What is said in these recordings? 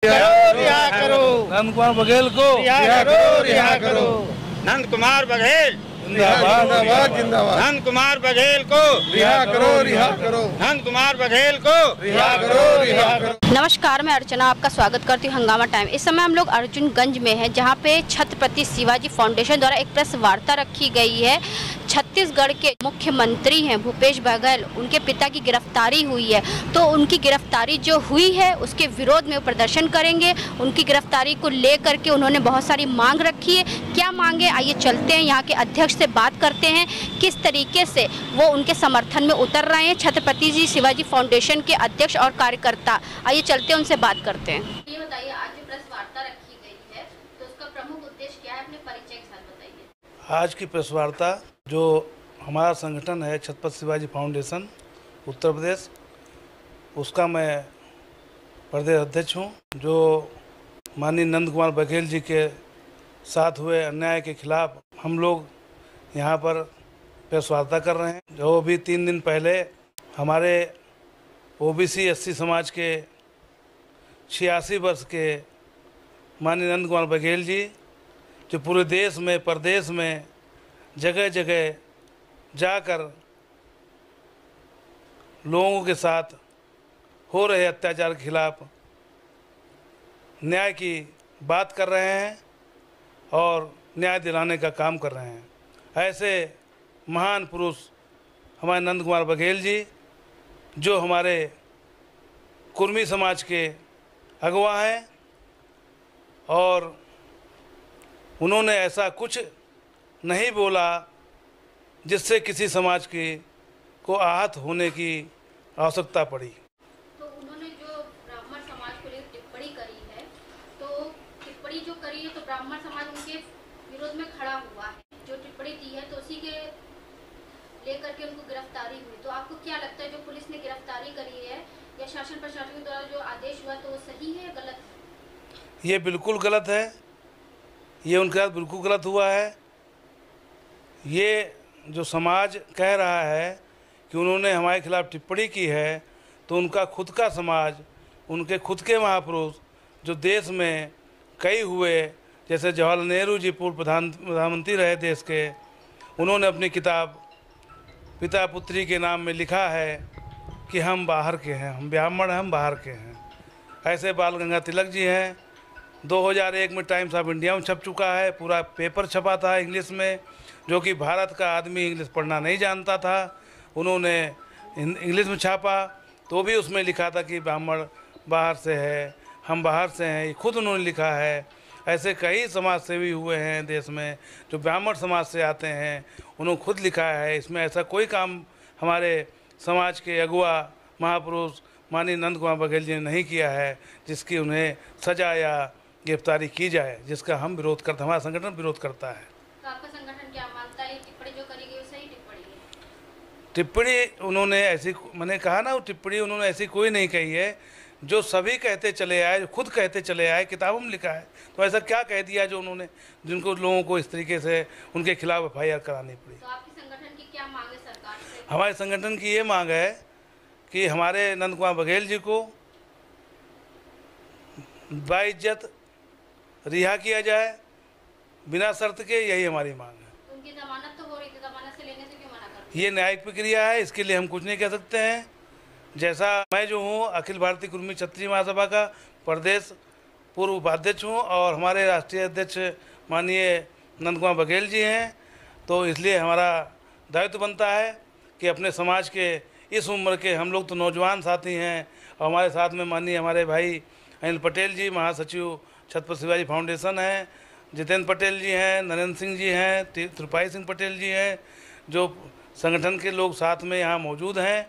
रिहा करो नंद कुमार बघेल को रिहा करो नंद कुमार बघेल जिंदाबाद जिंदाबाद। नंद कुमार बघेल को रिहा करो नंद कुमार बघेल को रिहा करो। नमस्कार, मैं अर्चना आपका स्वागत करती हूँ हंगामा टाइम। इस समय हम लोग अर्जुनगंज में हैं, जहाँ पे छत्रपति शिवाजी फाउंडेशन द्वारा एक प्रेस वार्ता रखी गई है। छत्तीसगढ़ के मुख्यमंत्री हैं भूपेश बघेल, उनके पिता की गिरफ्तारी हुई है, तो उनकी गिरफ्तारी जो हुई है उसके विरोध में प्रदर्शन करेंगे। उनकी गिरफ्तारी को लेकर के उन्होंने बहुत सारी मांग रखी है। क्या मांगे, आइए चलते हैं यहाँ के अध्यक्ष से बात करते हैं, किस तरीके से वो उनके समर्थन में उतर रहे हैं। छत्रपति जी शिवाजी फाउंडेशन के अध्यक्ष और कार्यकर्ता, आइए चलते हैं उनसे बात करते हैं। ये बताइए, आज जो प्रेस वार्ता रखी गई है तो उसका प्रमुख उद्देश्य क्या है, अपने परिचय के साथ बताइए। आज की प्रेस वार्ता जो हमारा संगठन है छत्रपति शिवाजी फाउंडेशन उत्तर प्रदेश, उसका मैं प्रदेश अध्यक्ष हूँ। जो माननीय नंद कुमार बघेल जी के साथ हुए अन्याय के खिलाफ हम लोग यहाँ पर प्रेस वार्ता कर रहे हैं। जो भी 3 दिन पहले हमारे ओबीसी एससी समाज के 86 वर्ष के माननीय नंद कुमार बघेल जी, जो पूरे देश में प्रदेश में जगह जगह जाकर लोगों के साथ हो रहे अत्याचार के खिलाफ न्याय की बात कर रहे हैं और न्याय दिलाने का काम कर रहे हैं। ऐसे महान पुरुष हमारे नंद कुमार बघेल जी, जो हमारे कुर्मी समाज के अगवा हैं, और उन्होंने ऐसा कुछ नहीं बोला जिससे किसी समाज की को आहत होने की आवश्यकता पड़ी। तो उन्होंने जो ब्राह्मण समाज को लेकर टिप्पणी करी है, तो टिप्पणी जो करी है तो ब्राह्मण समाज उनके विरोध में खड़ा हुआ है। जो टिप्पणी दी है तो उसी के लेकर के उनको गिरफ्तारी हुई। तो आपको क्या लगता है, जो पुलिस ने गिरफ्तारी करी है या शासन प्रशासन द्वारा जो आदेश हुआ, तो वो सही है या गलत? ये बिल्कुल गलत है। ये उनके साथ बिल्कुल गलत हुआ है। ये जो समाज कह रहा है कि उन्होंने हमारे खिलाफ टिप्पणी की है, तो उनका खुद का समाज, उनके खुद के महापुरुष जो देश में कई हुए, जैसे जवाहरलाल नेहरू जी पूर्व प्रधानमंत्री रहे देश के, उन्होंने अपनी किताब पिता पुत्री के नाम में लिखा है कि हम बाहर के हैं, हम ब्राह्मण हैं, हम बाहर के हैं। ऐसे बाल गंगा तिलक जी हैं। 2001 में टाइम्स ऑफ इंडिया में छप चुका है, पूरा पेपर छपा था इंग्लिश में, जो कि भारत का आदमी इंग्लिश पढ़ना नहीं जानता था। उन्होंने इंग्लिश में छापा तो भी उसमें लिखा था कि ब्राह्मण बाहर से है, हम बाहर से हैं। ये खुद उन्होंने लिखा है। ऐसे कई समाज सेवी हुए हैं देश में जो ब्राह्मण समाज से आते हैं, उन्होंने खुद लिखा है। इसमें ऐसा कोई काम हमारे समाज के अगुआ महापुरुष माननीय नंद कुमार बघेल जी ने नहीं किया है जिसकी उन्हें सजा या गिरफ्तारी की जाए, जिसका हम विरोध करते, हमारा संगठन विरोध करता है। तो आपका संगठन क्या मानता है, टिप्पणी जो करी गई सही टिप्पणी है? टिप्पणी उन्होंने ऐसी, मैंने कहा ना, वो टिप्पणी उन्होंने ऐसी कोई नहीं कही है। जो सभी कहते चले आए, खुद कहते चले आए, किताबों में लिखा है। तो ऐसा क्या कह दिया जो उन्होंने, जिनको लोगों को इस तरीके से उनके खिलाफ FIR करानी पड़ी। तो आपके संगठन की क्या मांग है सरकार से? हमारे संगठन की ये मांग है कि हमारे नंद कुमार बघेल जी को बाइज्जत रिहा किया जाए बिना शर्त के, यही हमारी मांग है। उनकी जमानत तो हो रही थी, जमानत से लेने से क्यों मना कर? ये न्यायिक प्रक्रिया है, इसके लिए हम कुछ नहीं कह सकते हैं। जैसा मैं जो हूँ अखिल भारतीय कुर्मी क्षत्रिय महासभा का प्रदेश पूर्व उपाध्यक्ष हूँ, और हमारे राष्ट्रीय अध्यक्ष माननीय नंद कुमार बघेल जी हैं, तो इसलिए हमारा दायित्व बनता है कि अपने समाज के इस उम्र के, हम लोग तो नौजवान साथी हैं, और हमारे साथ में माननीय हमारे भाई अनिल पटेल जी महासचिव छत्रपति शिवाजी फाउंडेशन हैं, जितेंद्र पटेल जी हैं, नरेंद्र सिंह जी हैं, त्रिपाठी सिंह पटेल जी हैं, जो संगठन के लोग साथ में यहाँ मौजूद हैं।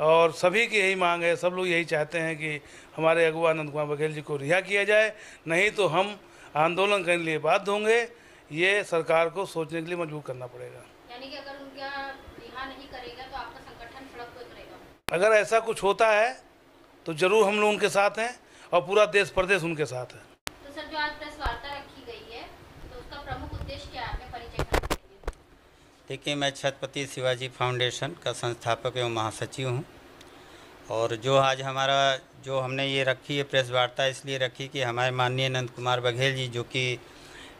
और सभी की यही मांग है, सब लोग यही चाहते हैं कि हमारे अगुआ नंद कुमार बघेल जी को रिहा किया जाए, नहीं तो हम आंदोलन करने के लिए बाध्य होंगे। ये सरकार को सोचने के लिए मजबूर करना पड़ेगा। यानी कि अगर उनका रिहा नहीं करेगा तो आपका संगठन सड़क पर उतरेगा? अगर ऐसा कुछ होता है तो जरूर हम लोग उनके साथ हैं, और पूरा देश प्रदेश उनके साथ है। तो सर, जो आज प्रेस वार्ता रखी गई है तो उसका प्रमुख उद्देश्य क्या है, अपने परिचय का बताइए। देखिए, मैं छत्रपति शिवाजी फाउंडेशन का संस्थापक एवं महासचिव हूँ। और जो आज हमारा जो हमने ये रखी है प्रेस वार्ता इसलिए रखी कि हमारे माननीय नंद कुमार बघेल जी जो कि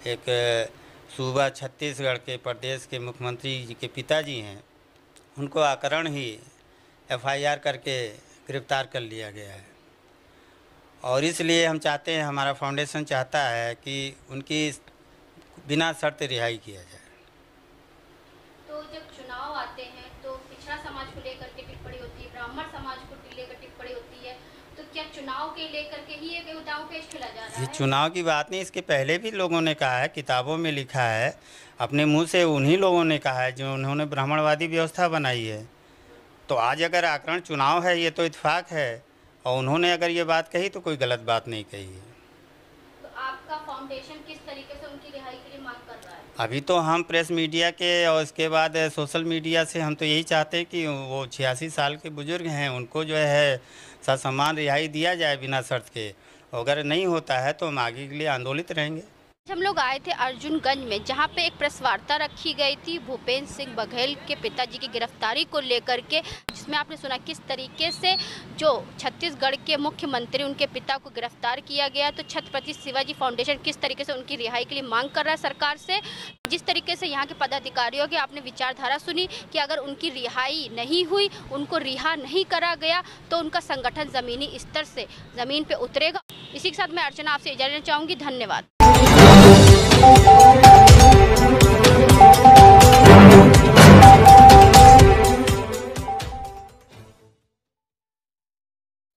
एक सूबा छत्तीसगढ़ के प्रदेश के मुख्यमंत्री जी के पिताजी हैं, उनको अकारण ही FIR करके गिरफ्तार कर लिया गया है। और इसलिए हम चाहते हैं, हमारा फाउंडेशन चाहता है कि उनकी बिना शर्त रिहाई किया जाए। तो जब चुनाव आते हैं तो पिछड़ा समाज को लेकर के टिप्पणी होती है, ब्राह्मण समाज को लेकर टिप्पणी होती है, तो क्या चुनाव के लेकर के ही ये दांव पेश खेला जा रहा है? ये चुनाव की बात नहीं, इसके पहले भी लोगों ने कहा है, किताबों में लिखा है, अपने मुंह से उन्हीं लोगों ने कहा है जो उन्होंने ब्राह्मणवादी व्यवस्था बनाई है। तो आज अगर आकरण चुनाव है, ये तो इत्तेफाक है, और उन्होंने अगर ये बात कही तो कोई गलत बात नहीं कही है। तो आपका फाउंडेशन किस तरीके से उनकी रिहाई के लिए मांग कर रहा है? अभी तो हम प्रेस मीडिया के और इसके बाद सोशल मीडिया से हम तो यही चाहते हैं कि वो 86 साल के बुजुर्ग हैं, उनको जो है ससम्मान रिहाई दिया जाए बिना शर्त के। अगर नहीं होता है तो हम आगे के लिए आंदोलित रहेंगे। हम लोग आए थे अर्जुनगंज में, जहां पे एक प्रेस वार्ता रखी गई थी भूपेश सिंह बघेल के पिताजी की गिरफ्तारी को लेकर के, जिसमें आपने सुना किस तरीके से जो छत्तीसगढ़ के मुख्यमंत्री उनके पिता को गिरफ्तार किया गया। तो छत्रपति शिवाजी फाउंडेशन किस तरीके से उनकी रिहाई के लिए मांग कर रहा है सरकार से। जिस तरीके से यहाँ के पदाधिकारियों की आपने विचारधारा सुनी कि अगर उनकी रिहाई नहीं हुई, उनको रिहा नहीं करा गया, तो उनका संगठन ज़मीनी स्तर से ज़मीन पर उतरेगा। इसी के साथ मैं अर्चना आपसे इजाज़त लेना चाहूँगी। धन्यवाद।